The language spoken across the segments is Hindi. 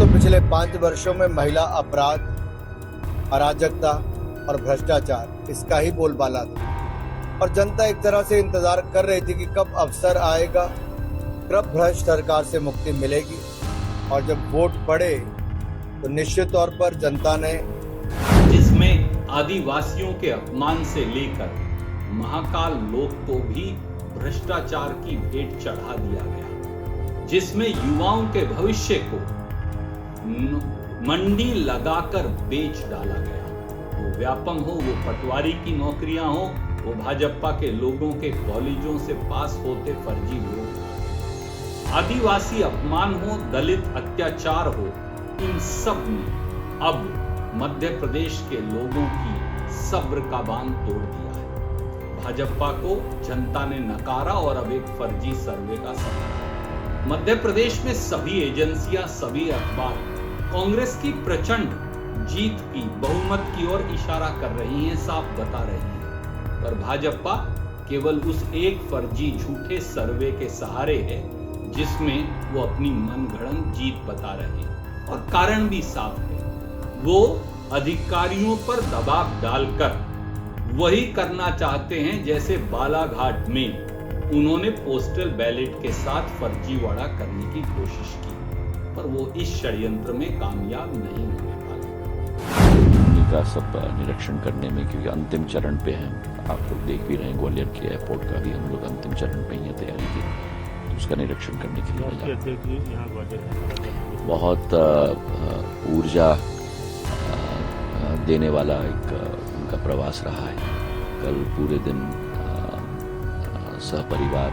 तो पिछले 5 वर्षों में महिला अपराध, अराजकता और भ्रष्टाचार इसका ही बोलबाला था और जनता एक तरह से इंतजार कर रही थी कि कब अवसर आएगा, कब भ्रष्ट सरकार से मुक्ति मिलेगी। और जब वोट पड़े तो निश्चित तौर पर जनता ने, जिसमें आदिवासियों के अपमान से लेकर महाकाल लोक को भी भ्रष्टाचार की भेंट चढ़ा दिया गया, जिसमें युवाओं के भविष्य को मंडी लगाकर बेच डाला गया। वो व्यापम हो, वो पटवारी की नौकरियां हो, वो भाजपा के लोगों के कॉलेजों से पास होते फर्जी लोग, आदिवासी अपमान हो, दलित अत्याचार हो, इन सब ने अब मध्य प्रदेश के लोगों की सब्र का बांध तोड़ दिया है। भाजपा को जनता ने नकारा और अब एक फर्जी सर्वे का सवाल। मध्य प्रदेश में सभी एजेंसियां, सभी अखबार कांग्रेस की प्रचंड जीत की, बहुमत की ओर इशारा कर रही हैं, साफ बता रही हैं, पर भाजपा केवल उस एक फर्जी झूठे सर्वे के सहारे है जिसमें वो अपनी मनगढ़ंत जीत बता रहे हैं। और कारण भी साफ है, वो अधिकारियों पर दबाव डालकर वही करना चाहते हैं जैसे बालाघाट में उन्होंने पोस्टल बैलेट के साथ फर्जीवाड़ा करने की कोशिश की, पर वो इस षड्यंत्र में कामयाब नहीं होने वाले। का सब निरीक्षण करने में, क्योंकि अंतिम चरण पे हैं, आप लोग देख भी रहे हैं, ग्वालियर के एयरपोर्ट का भी हम लोग अंतिम चरण पे ही तैयारी की, तो उसका निरीक्षण करने के लिए बहुत ऊर्जा देने वाला एक उनका प्रवास रहा है। कल पूरे दिन सहपरिवार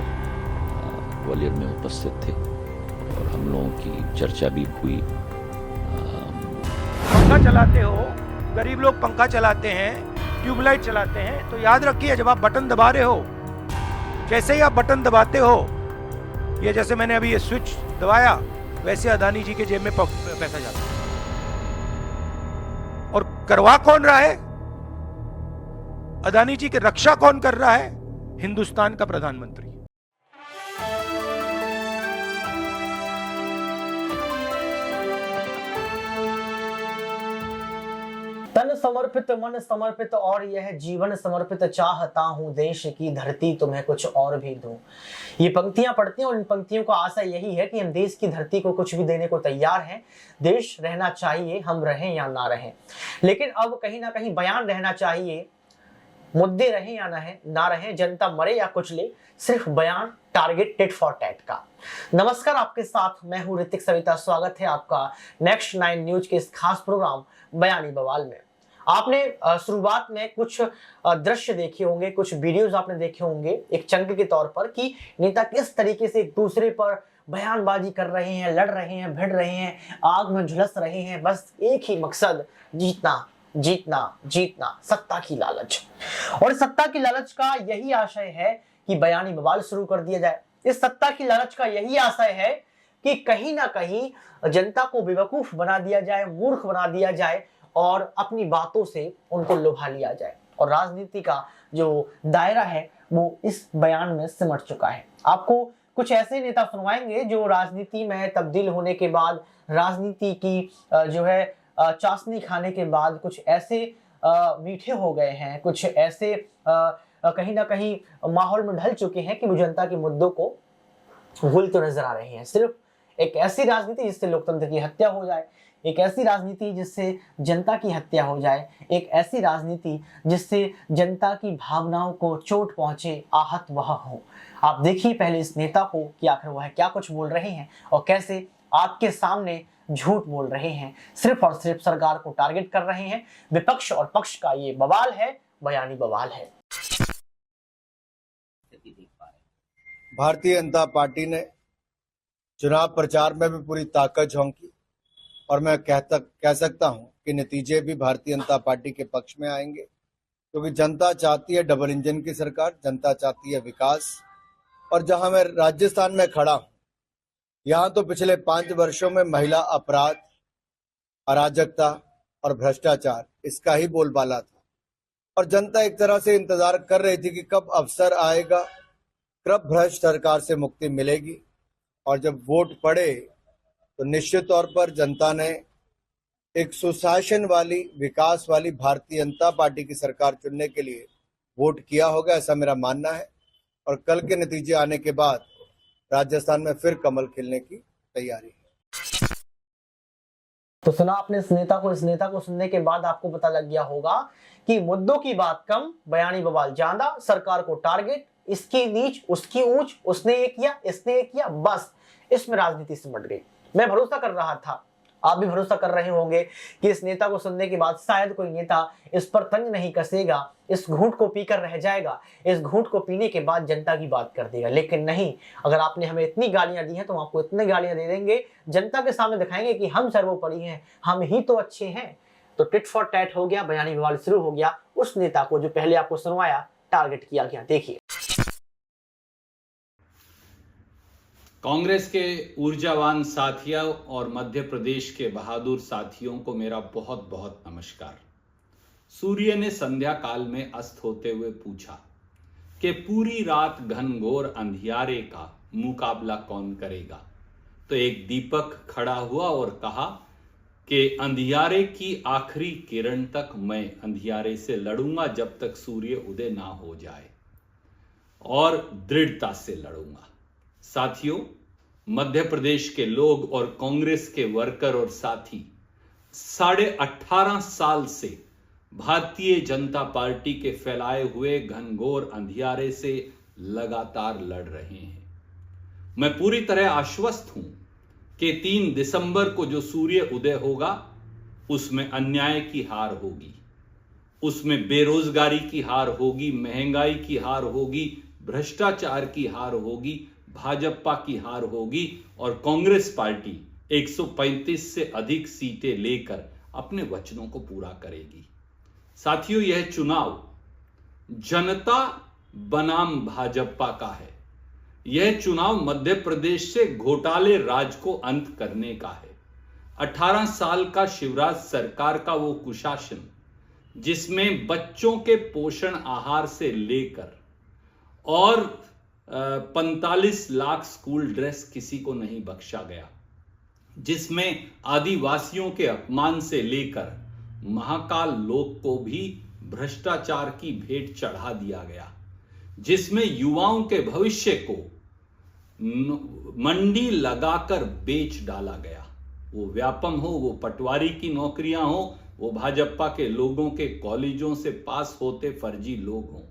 ग्वालियर में उपस्थित थे और हम लोगों की चर्चा भी हुई। पंखा चलाते हो, गरीब लोग पंखा चलाते हैं, ट्यूबलाइट चलाते हैं, तो याद रखिए जब आप बटन दबा रहे हो, जैसे ही आप बटन दबाते हो, ये जैसे मैंने अभी ये स्विच दबाया, वैसे अदानी जी के जेब में पैसा जाता है। और करवा कौन रहा है? अदानी जी की रक्षा कौन कर रहा है? हिंदुस्तान का प्रधानमंत्री। तन समर्पित, मन समर्पित और यह जीवन समर्पित, चाहता हूं देश की धरती तुम्हें कुछ और भी दूं। ये पंक्तियां पढ़ती हैं और इन पंक्तियों का आशय यही है कि हम देश की धरती को कुछ भी देने को तैयार हैं। देश रहना चाहिए, हम रहें या ना रहें, लेकिन अब कहीं ना कहीं बयान रहना चाहिए, मुद्दे रहें या ना रहें, जनता मरे या कुछ ले, सिर्फ बयान, टारगेट टिट फॉर टैट का। नमस्कार, आपके साथ मैं हूं ऋतिक सविता। स्वागत है आपका नेक्स्ट 9 न्यूज के इस खास प्रोग्राम बयानी बवाल में। आपने शुरुआत में कुछ दृश्य देखे होंगे, कुछ वीडियोस आपने देखे होंगे एक चंक के तौर पर कि नेता किस तरीके से एक दूसरे पर बयानबाजी कर रहे हैं, लड़ रहे हैं, भिड़ रहे हैं, आग में झुलस रहे हैं, बस एक ही मकसद, जीतना जीतना जीतना, सत्ता की लालच। और सत्ता की लालच का यही आशय है कि बयानी बवाल शुरू कर दिया जाए। इस सत्ता की लालच का यही आशय है कि कहीं ना कहीं जनता को बेवकूफ बना दिया जाए, मूर्ख बना दिया जाए और अपनी बातों से उनको लुभा लिया जाए। और राजनीति का जो दायरा है वो इस बयान में सिमट चुका है। आपको कुछ ऐसे नेता सुनवाएंगे जो राजनीति में तब्दील होने के बाद, राजनीति की जो है चाशनी खाने के बाद कुछ ऐसे मीठे हो गए हैं, कुछ ऐसे कहीं ना कहीं माहौल में ढल चुके हैं कि वो जनता के मुद्दों को भूलते नजर आ रहे हैं। सिर्फ एक ऐसी राजनीति जिससे लोकतंत्र की हत्या हो जाए, एक ऐसी राजनीति जिससे जनता की हत्या हो जाए, एक ऐसी राजनीति जिससे जनता की भावनाओं को चोट पहुंचे, आहत वह हो। आप देखिए पहले इस नेता को कि आखिर वह क्या कुछ बोल रहे हैं और कैसे आपके सामने झूठ बोल रहे हैं, सिर्फ और सिर्फ सरकार को टारगेट कर रहे हैं। विपक्ष और पक्ष का ये बवाल है, बयानी बवाल है। भारतीय जनता पार्टी ने चुनाव प्रचार में भी पूरी ताकत झोंकी और मैं कह सकता हूं कि नतीजे भी भारतीय जनता पार्टी के पक्ष में आएंगे, क्योंकि जनता चाहती है डबल इंजन की सरकार, जनता चाहती है विकास। और जहां मैं राजस्थान में खड़ा हूं, यहां तो पिछले 5 वर्षों में महिला अपराध, अराजकता और भ्रष्टाचार इसका ही बोलबाला था और जनता एक तरह से इंतजार कर रही थी कि कब अवसर आएगा, कब भ्रष्ट सरकार से मुक्ति मिलेगी। और जब वोट पड़े तो निश्चित तौर पर जनता ने एक सुशासन वाली, विकास वाली भारतीय जनता पार्टी की सरकार चुनने के लिए वोट किया होगा, ऐसा मेरा मानना है। और कल के नतीजे आने के बाद राजस्थान में फिर कमल खिलने की तैयारी है। तो सुना आपने इस नेता को सुनने के बाद आपको पता लग गया होगा कि मुद्दों की बात कम, बयानी बवाल ज्यादा, सरकार को टारगेट, इसकी नीच उसकी ऊंच, उसने ये किया इसने ये किया, बस इसमें राजनीति सिमट गई। मैं भरोसा कर रहा था, आप भी भरोसा कर रहे होंगे कि इस नेता को सुनने के बाद शायद कोई नेता इस पर तंज नहीं कसेगा, इस घूंट को पीकर रह जाएगा, इस घूंट को पीने के बाद जनता की बात कर देगा। लेकिन नहीं, अगर आपने हमें इतनी गालियां दी हैं तो हम आपको इतनी गालियां दे देंगे, जनता के सामने दिखाएंगे कि हम सर्वोपरि हैं, हम ही तो अच्छे हैं। तो टिट फॉर टैट हो गया, बयानी बवाल शुरू हो गया। उस नेता को जो पहले आपको सुनवाया, टारगेट किया गया। देखिए, कांग्रेस के ऊर्जावान साथियों और मध्य प्रदेश के बहादुर साथियों को मेरा बहुत बहुत नमस्कार। सूर्य ने संध्या काल में अस्त होते हुए पूछा कि पूरी रात घनघोर अंधियारे का मुकाबला कौन करेगा। तो एक दीपक खड़ा हुआ और कहा कि अंधियारे की आखिरी किरण तक मैं अंधियारे से लड़ूंगा जब तक सूर्य उदय ना हो जाए, और दृढ़ता से लड़ूंगा। साथियों, मध्य प्रदेश के लोग और कांग्रेस के वर्कर और साथी 18.5 साल से भारतीय जनता पार्टी के फैलाए हुए घनघोर अंधियारे से लगातार लड़ रहे हैं। मैं पूरी तरह आश्वस्त हूं कि 3 दिसंबर को जो सूर्य उदय होगा उसमें अन्याय की हार होगी, उसमें बेरोजगारी की हार होगी, महंगाई की हार होगी, भ्रष्टाचार की हार होगी, भाजपा की हार होगी और कांग्रेस पार्टी 135 से अधिक सीटें लेकर अपने वचनों को पूरा करेगी। साथियों, यह चुनाव जनता बनाम भाजपा का है। यह चुनाव मध्य प्रदेश से घोटाले राज को अंत करने का है। 18 साल का शिवराज सरकार का वो कुशासन जिसमें बच्चों के पोषण आहार से लेकर और 45 लाख स्कूल ड्रेस किसी को नहीं बख्शा गया, जिसमें आदिवासियों के अपमान से लेकर महाकाल लोक को भी भ्रष्टाचार की भेंट चढ़ा दिया गया, जिसमें युवाओं के भविष्य को मंडी लगाकर बेच डाला गया। वो व्यापम हो, वो पटवारी की नौकरियां हो, वो भाजपा के लोगों के कॉलेजों से पास होते फर्जी लोग हों,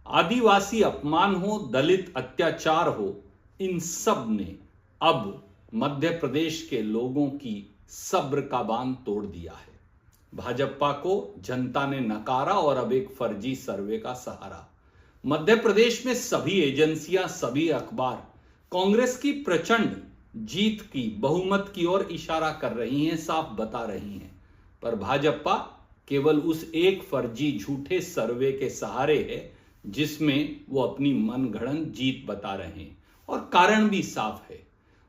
आदिवासी अपमान हो, दलित अत्याचार हो, इन सब ने अब मध्य प्रदेश के लोगों की सब्र का बांध तोड़ दिया है। भाजपा को जनता ने नकारा और अब एक फर्जी सर्वे का सहारा। मध्य प्रदेश में सभी एजेंसियां, सभी अखबार कांग्रेस की प्रचंड जीत की, बहुमत की ओर इशारा कर रही हैं, साफ बता रही हैं, पर भाजपा केवल उस एक फर्जी झूठे सर्वे के सहारे है जिसमें वो अपनी मनगढ़ंत जीत बता रहे हैं। और कारण भी साफ है,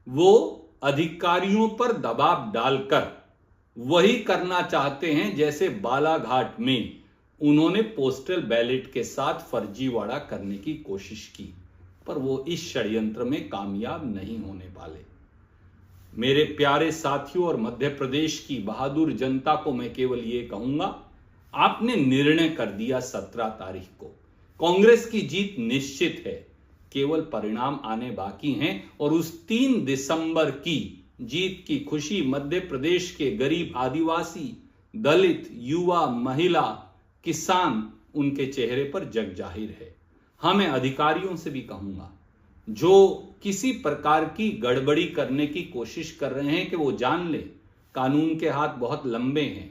वो अधिकारियों पर दबाव डालकर वही करना चाहते हैं जैसे बालाघाट में उन्होंने पोस्टल बैलेट के साथ फर्जीवाड़ा करने की कोशिश की, पर वो इस षड्यंत्र में कामयाब नहीं होने वाले। मेरे प्यारे साथियों और मध्य प्रदेश की बहादुर जनता को मैं केवल ये कहूंगा, आपने निर्णय कर दिया 17 तारीख को, कांग्रेस की जीत निश्चित है, केवल परिणाम आने बाकी हैं और उस 3 दिसंबर की जीत की खुशी मध्य प्रदेश के गरीब आदिवासी, दलित, युवा, महिला, किसान, उनके चेहरे पर जग जाहिर है। हाँ, मैं अधिकारियों से भी कहूंगा जो किसी प्रकार की गड़बड़ी करने की कोशिश कर रहे हैं कि वो जान ले कानून के हाथ बहुत लंबे हैं।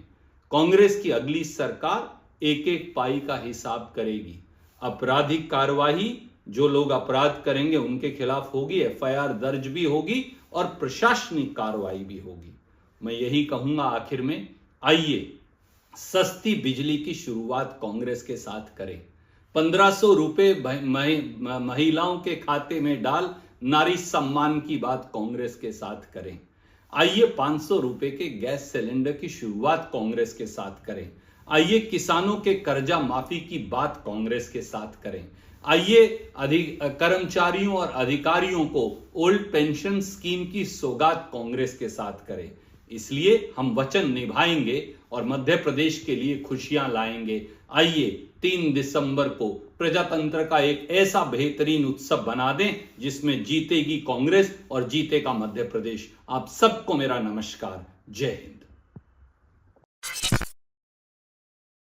कांग्रेस की अगली सरकार एक एक पाई का हिसाब करेगी। आपराधिक कार्यवाही, जो लोग अपराध करेंगे उनके खिलाफ होगी, एफआईआर दर्ज भी होगी और प्रशासनिक कार्रवाई भी होगी। मैं यही कहूंगा आखिर में, आइए सस्ती बिजली की शुरुआत कांग्रेस के साथ करें। 1500 रुपए महिलाओं के खाते में डाल नारी सम्मान की बात कांग्रेस के साथ करें। आइए 500 रुपए के गैस सिलेंडर की शुरुआत कांग्रेस के साथ करें। आइए किसानों के कर्जा माफी की बात कांग्रेस के साथ करें। आइए कर्मचारियों और अधिकारियों को ओल्ड पेंशन स्कीम की सौगात कांग्रेस के साथ करें। इसलिए हम वचन निभाएंगे और मध्य प्रदेश के लिए खुशियां लाएंगे। आइए 3 दिसंबर को प्रजातंत्र का एक ऐसा बेहतरीन उत्सव बना दें जिसमें जीतेगी कांग्रेस और जीतेगा मध्य प्रदेश। आप सबको मेरा नमस्कार। जय हिंद।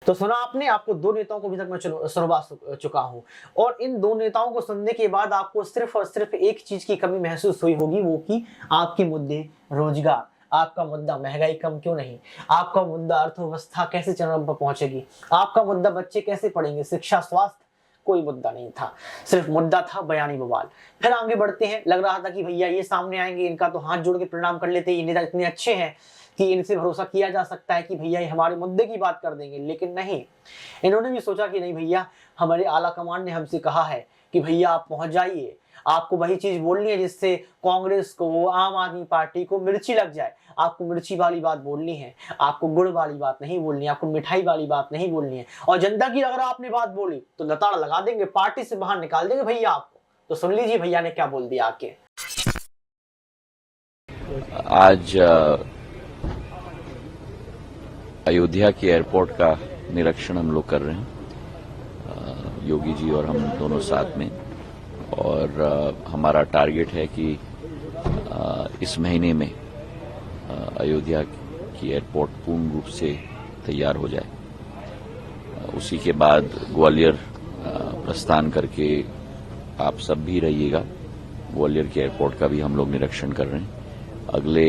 तो सुना आपने, आपको दो नेताओं को अभी तक मैं सुनवा चुका हूं, और इन दो नेताओं को सुनने के बाद आपको सिर्फ और सिर्फ एक चीज की कमी महसूस हुई होगी, वो कि आपके मुद्दे रोजगार, आपका मुद्दा महंगाई कम क्यों नहीं, आपका मुद्दा अर्थव्यवस्था कैसे चरम पर पहुंचेगी, आपका मुद्दा बच्चे कैसे पढ़ेंगे, शिक्षा, स्वास्थ्य, कोई मुद्दा नहीं था, सिर्फ मुद्दा था बयानी बवाल। फिर आगे बढ़ते हैं, लग रहा था कि भैया ये सामने आएंगे, इनका तो हाथ जोड़ के प्रणाम कर लेते, ये नेता इतने अच्छे हैं कि इनसे भरोसा किया जा सकता है कि भैया ये हमारे मुद्दे की बात कर देंगे। लेकिन नहीं, इन्होंने भी सोचा कि नहीं भैया, हमारे आला कमान ने हमसे कहा है कि भैया आप पहुंच जाइए, आपको वही चीज बोलनी है जिससे कांग्रेस को, आम आदमी पार्टी को मिर्ची लग जाए। आपको मिर्ची वाली बात बोलनी है, आपको गुड़ वाली बात नहीं बोलनी है, आपको मिठाई वाली बात नहीं बोलनी है। और जनता की अगर आपने बात बोली तो लताड़ लगा देंगे, पार्टी से बाहर निकाल देंगे भैया आपको। तो सुन लीजिए भैया ने क्या बोल दिया आके। आज अयोध्या के एयरपोर्ट का निरीक्षण हम लोग कर रहे हैं, योगी जी और हम दोनों साथ में, और हमारा टारगेट है कि इस महीने में अयोध्या की एयरपोर्ट पूर्ण रूप से तैयार हो जाए। उसी के बाद ग्वालियर प्रस्थान करके आप सब भी रहिएगा। ग्वालियर के एयरपोर्ट का भी हम लोग निरीक्षण कर रहे हैं। अगले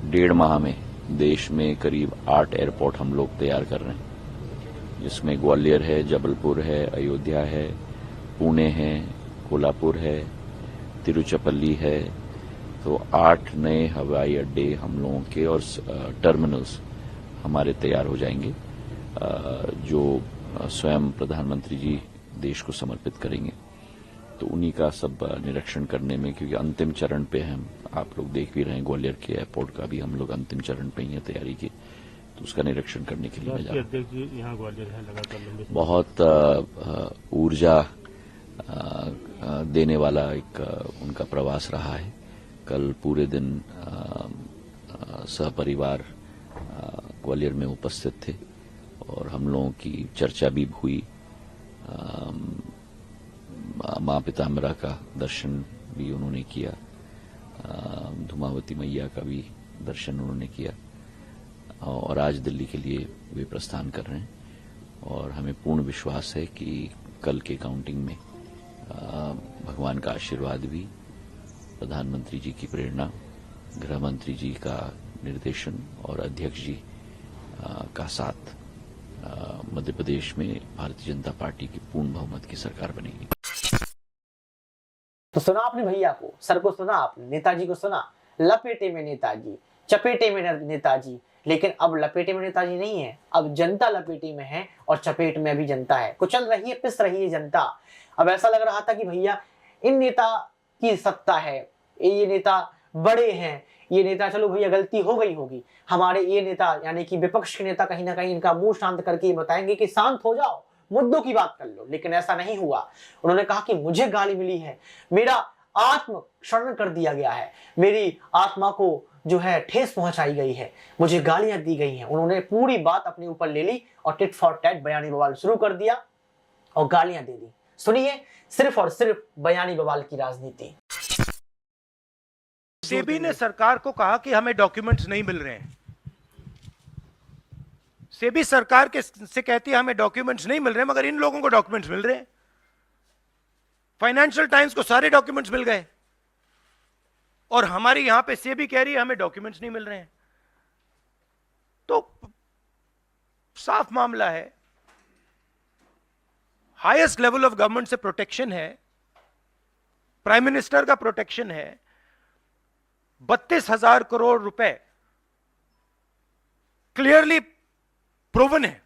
1.5 माह में देश में करीब 8 एयरपोर्ट हम लोग तैयार कर रहे हैं, जिसमें ग्वालियर है, जबलपुर है, अयोध्या है, पुणे है, कोल्हापुर है, तिरुचिरापल्ली है। तो 8 नए हवाई अड्डे हम लोगों के और टर्मिनल्स हमारे तैयार हो जाएंगे, जो स्वयं प्रधानमंत्री जी देश को समर्पित करेंगे। तो उन्हीं का सब निरीक्षण करने में, क्योंकि अंतिम चरण पे हम, आप लोग देख भी रहे हैं, ग्वालियर के एयरपोर्ट का भी हम लोग अंतिम चरण पे ही है तैयारी की, तो उसका निरीक्षण करने के लिए मैं जा रहा हूं। बहुत ऊर्जा देने वाला एक उनका प्रवास रहा है। कल पूरे दिन सहपरिवार ग्वालियर में उपस्थित थे और हम लोगों की चर्चा भी हुई। माँ पिताम्बरा का दर्शन भी उन्होंने किया, धूमावती मैया का भी दर्शन उन्होंने किया, और आज दिल्ली के लिए वे प्रस्थान कर रहे हैं। और हमें पूर्ण विश्वास है कि कल के काउंटिंग में भगवान का आशीर्वाद भी, प्रधानमंत्री जी की प्रेरणा, गृह मंत्री जी का निर्देशन और अध्यक्ष जी का साथ मध्य प्रदेश में भारतीय जनता पार्टी की पूर्ण बहुमत की सरकार बनेगी। तो सुना आपने भैया को, सर को सुना आपने, नेताजी को सुना। लपेटे में नेताजी, चपेटे में नेताजी, लेकिन अब लपेटे में नेताजी नहीं है, अब जनता लपेटे में है और चपेट में भी जनता है। कुचल रही है, पिस रही है जनता। अब ऐसा लग रहा था कि भैया इन नेता की सत्ता है, ये नेता बड़े हैं, ये नेता, चलो भैया गलती हो गई होगी, हमारे ये नेता यानी कि विपक्ष के नेता कहीं ना कहीं इनका मुंह शांत करके ये बताएंगे कि शांत हो जाओ, मुद्दों की बात कर लो। लेकिन ऐसा नहीं हुआ। उन्होंने कहा कि मुझे गाली मिली है, मेरा आत्म क्षरण कर दिया गया है, मेरी आत्मा को जो है ठेस पहुंचाई गई है, मुझे गालियां दी गई हैं। उन्होंने पूरी बात अपने ऊपर ले ली और टिट फॉर टैट बयानी बवाल शुरू कर दिया और गालियां दे दी। सुनिए, सिर्फ और सिर्फ बयानी बवाल की राजनीति। सेबी ने सरकार को कहा कि हमें डॉक्यूमेंट्स नहीं मिल रहे हैं। सेबी सरकार के से कहती है हमें डॉक्यूमेंट्स नहीं मिल रहे, मगर इन लोगों को डॉक्यूमेंट्स मिल रहे हैं। फाइनेंशियल टाइम्स को सारे डॉक्यूमेंट्स मिल गए और हमारी यहां पे सेबी कह रही है हमें डॉक्यूमेंट्स नहीं मिल रहे हैं। तो साफ मामला है, हाईएस्ट लेवल ऑफ गवर्नमेंट से प्रोटेक्शन है, प्राइम मिनिस्टर का प्रोटेक्शन है। 32,000 करोड़ रुपए क्लियरली प्रूवन है।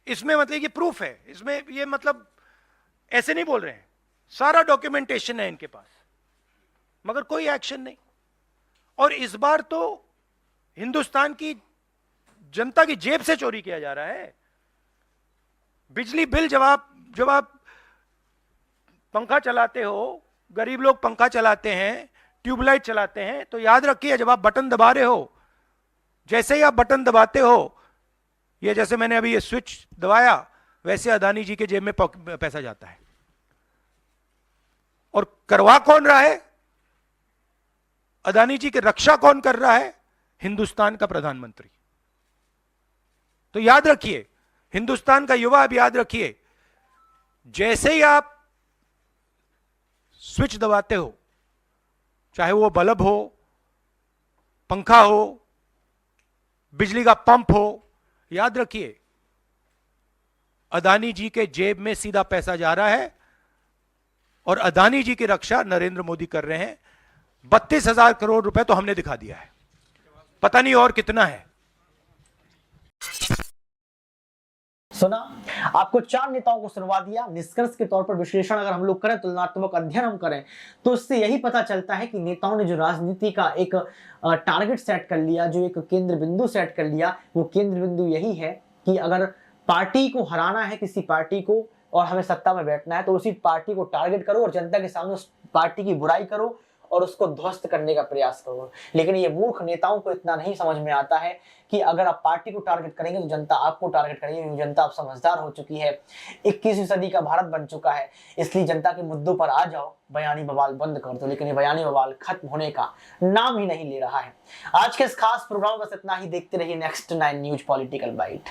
इसमें मतलब ये प्रूफ है, इसमें ये मतलब ऐसे नहीं बोल रहे हैं, सारा डॉक्यूमेंटेशन है इनके पास, मगर कोई एक्शन नहीं। और इस बार तो हिंदुस्तान की जनता की जेब से चोरी किया जा रहा है। बिजली बिल जब आप पंखा चलाते हो, गरीब लोग पंखा चलाते हैं, ट्यूबलाइट चलाते हैं, तो याद रखिए जब आप बटन दबा रहे हो, जैसे ही आप बटन दबाते हो, ये जैसे मैंने अभी ये स्विच दबाया, वैसे अदानी जी के जेब में पैसा जाता है। और करवा कौन रहा है? अदानी जी की रक्षा कौन कर रहा है? हिंदुस्तान का प्रधानमंत्री। तो याद रखिए, हिंदुस्तान का युवा अब याद रखिए, जैसे ही आप स्विच दबाते हो, चाहे वो बल्ब हो, पंखा हो, बिजली का पंप हो, याद रखिए अदानी जी के जेब में सीधा पैसा जा रहा है और अदानी जी की रक्षा नरेंद्र मोदी कर रहे हैं। 32,000 करोड़ रुपए तो हमने दिखा दिया है, पता नहीं और कितना है। सुना, आपको 4 नेताओं को सुनवा दिया। निष्कर्ष के तौर पर विश्लेषण अगर हम लोग करें, तुलनात्मक अध्ययन हम करें, तो इससे यही पता चलता है कि नेताओं ने जो राजनीति का एक टारगेट सेट कर लिया, जो एक केंद्र बिंदु सेट कर लिया, वो केंद्र बिंदु यही है कि अगर पार्टी को हराना है, किसी पार्टी को, और हमें सत्ता में बैठना है, तो उसी पार्टी को टारगेट करो और जनता के सामने उस पार्टी की बुराई करो और उसको ध्वस्त करने का प्रयास करो। लेकिन ये मूर्ख नेताओं को इतना नहीं समझ में आता है कि अगर आप पार्टी को टारगेट करेंगे तो जनता आपको टारगेट करेगी। जनता अब समझदार हो चुकी है, 21वीं सदी का भारत बन चुका है, इसलिए जनता के मुद्दों पर आ जाओ, बयानी बवाल बंद कर दो। लेकिन ये बयानी बवाल खत्म होने का नाम ही नहीं ले रहा है। आज के इस खास प्रोग्राम में बस इतना ही। देखते रहिए नेक्स्ट 9 न्यूज पॉलिटिकल बाइट।